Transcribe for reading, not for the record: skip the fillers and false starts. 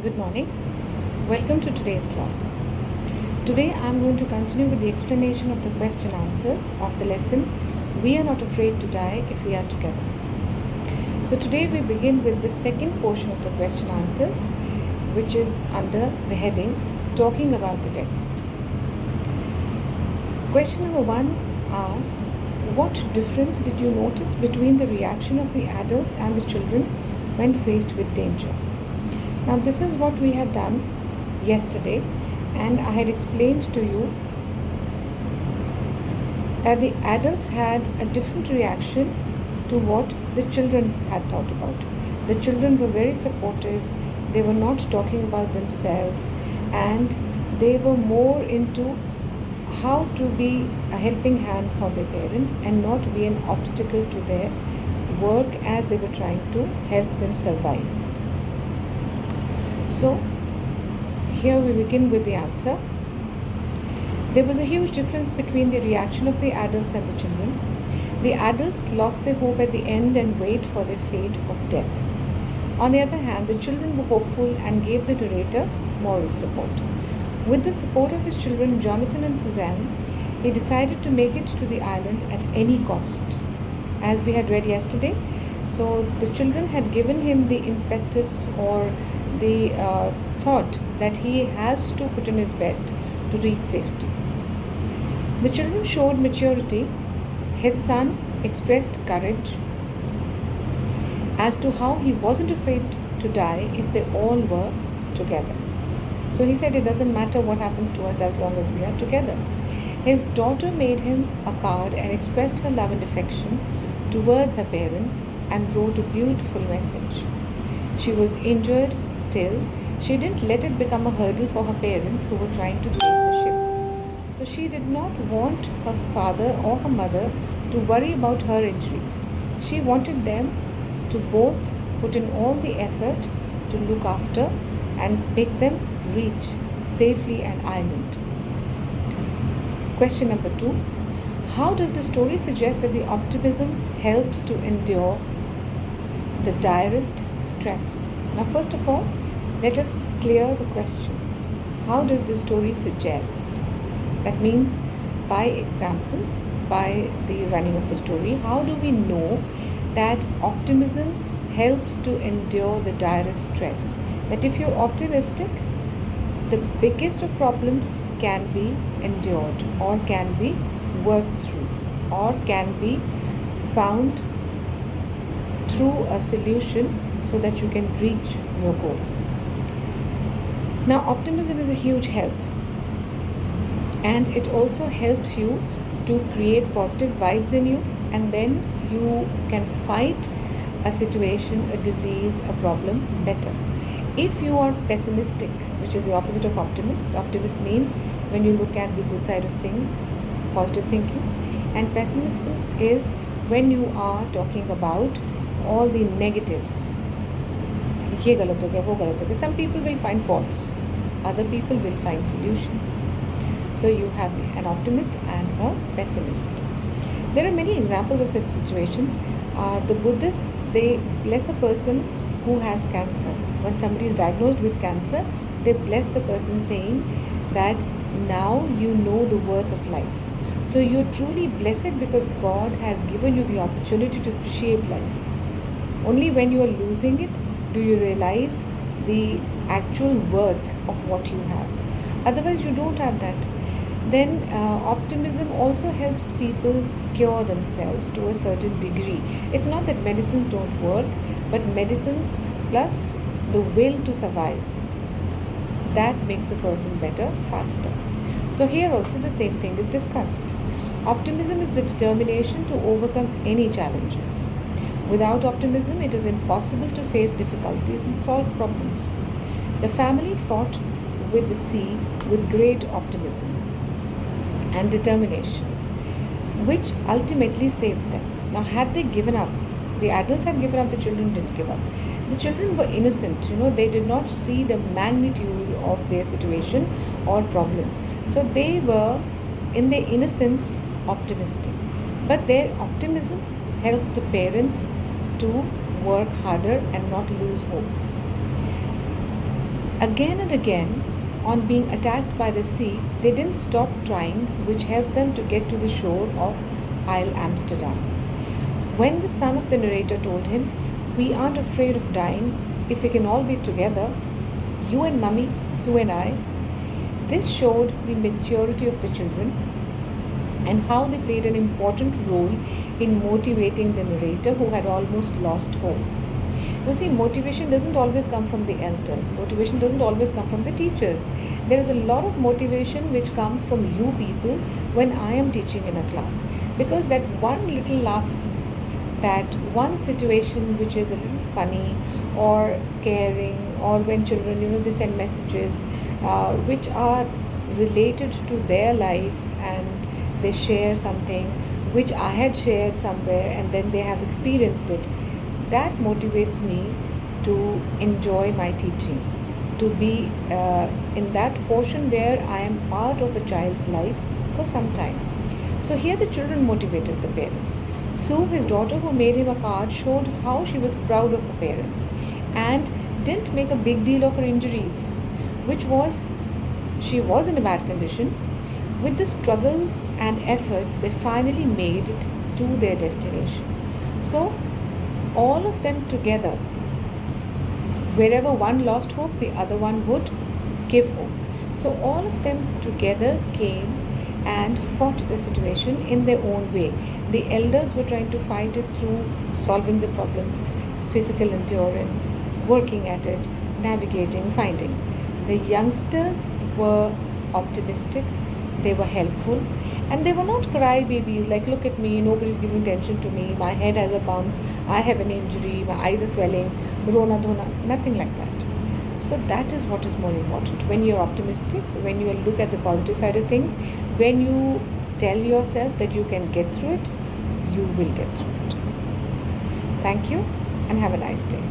Good morning. Welcome to today's class. Today I am going to continue with the explanation of the question answers of the lesson We Are Not Afraid to Die If We Are Together. So today we begin with the second portion of the question answers, which is under the heading Talking About the Text. Question number 1 asks, what difference did you notice between the reaction of the adults and the children when faced with danger? Now, this is what we had done yesterday, and I had explained to you that the adults had a different reaction to what the children had thought about. The children were very supportive, they were not talking about themselves, and they were more into how to be a helping hand for their parents and not be an obstacle to their work as they were trying to help them survive. So, here we begin with the answer. There was a huge difference between the reaction of the adults and the children. The adults lost their hope at the end and wait for their fate of death. On the other hand, the children were hopeful and gave the narrator moral support. With the support of his children, Jonathan and Suzanne, he decided to make it to the island at any cost, as we had read yesterday. So the children had given him the impetus or the thought that he has to put in his best to reach safety. The children showed maturity. His son expressed courage as to how he wasn't afraid to die if they all were together. So he said it doesn't matter what happens to us as long as we are together. His daughter made him a card and expressed her love and affection towards her parents and wrote a beautiful message. She was injured still. She didn't let it become a hurdle for her parents who were trying to save the ship. So she did not want her father or her mother to worry about her injuries. She wanted them to both put in all the effort to look after and make them reach safely an island. Question number 2. How does the story suggest that the optimism helps to endure the direst stress? Now, first of all, let us clear the question. How does the story suggest? That means, by example, by the running of the story, how do we know that optimism helps to endure the direst stress? That if you're optimistic, the biggest of problems can be endured or can be worked through or can be found through a solution so that you can reach your goal. Now, optimism is a huge help, and it also helps you to create positive vibes in you, and then you can fight a situation, a disease, a problem better. If you are pessimistic, which is the opposite of optimist means when you look at the good side of things, positive thinking, and pessimism is when you are talking about all the negatives. ये गलत हो गया, वो गलत हो गया. Some people will find faults, other people will find solutions. So you have an optimist and a pessimist. There are many examples of such situations. The Buddhists, they bless a person who has cancer. When somebody is diagnosed with cancer, they bless the person saying that now you know the worth of life. So you're truly blessed because God has given you the opportunity to appreciate life. Only when you are losing it do you realize the actual worth of what you have. Otherwise, you don't have that. Then optimism also helps people cure themselves to a certain degree. It's not that medicines don't work, but medicines plus the will to survive, that makes a person better faster. So here also the same thing is discussed. Optimism is the determination to overcome any challenges. Without optimism, it is impossible to face difficulties and solve problems. The family fought with the sea with great optimism and determination, which ultimately saved them. Now, had they given up, the adults had given up, the children didn't give up. The children were innocent, they did not see the magnitude of their situation or problem. So they were, in their innocence, optimistic. But their optimism helped the parents to work harder and not lose hope. Again and again, on being attacked by the sea, they didn't stop trying, which helped them to get to the shore of Isle Amsterdam. When the son of the narrator told him, "We aren't afraid of dying if we can all be together, you and Mummy, Sue and I," this showed the maturity of the children and how they played an important role in motivating the narrator who had almost lost hope. You see, motivation doesn't always come from the elders, motivation doesn't always come from the teachers. There is a lot of motivation which comes from you people when I am teaching in a class, because that one little laugh, that one situation which is a little funny or caring, or when children, they send messages which are related to their life, and they share something which I had shared somewhere and then they have experienced it, that motivates me to enjoy my teaching, to be in that portion where I am part of a child's life for some time. So here the children motivated the parents. Sue, his daughter, who made him a card, showed how she was proud of her parents and didn't make a big deal of her injuries, which was she was in a bad condition. With the struggles and efforts, they finally made it to their destination. So, all of them together, wherever one lost hope, the other one would give hope. So, all of them together came and fought the situation in their own way. The elders were trying to fight it through solving the problem, physical endurance, working at it, navigating, finding. The youngsters were optimistic, they were helpful, and they were not crybabies like, "Look at me, nobody's giving attention to me, my head has a bump, I have an injury, my eyes are swelling, rona dhona," nothing like that. So that is what is more important. When you're optimistic, when you look at the positive side of things, when you tell yourself that you can get through it, you will get through it. Thank you and have a nice day.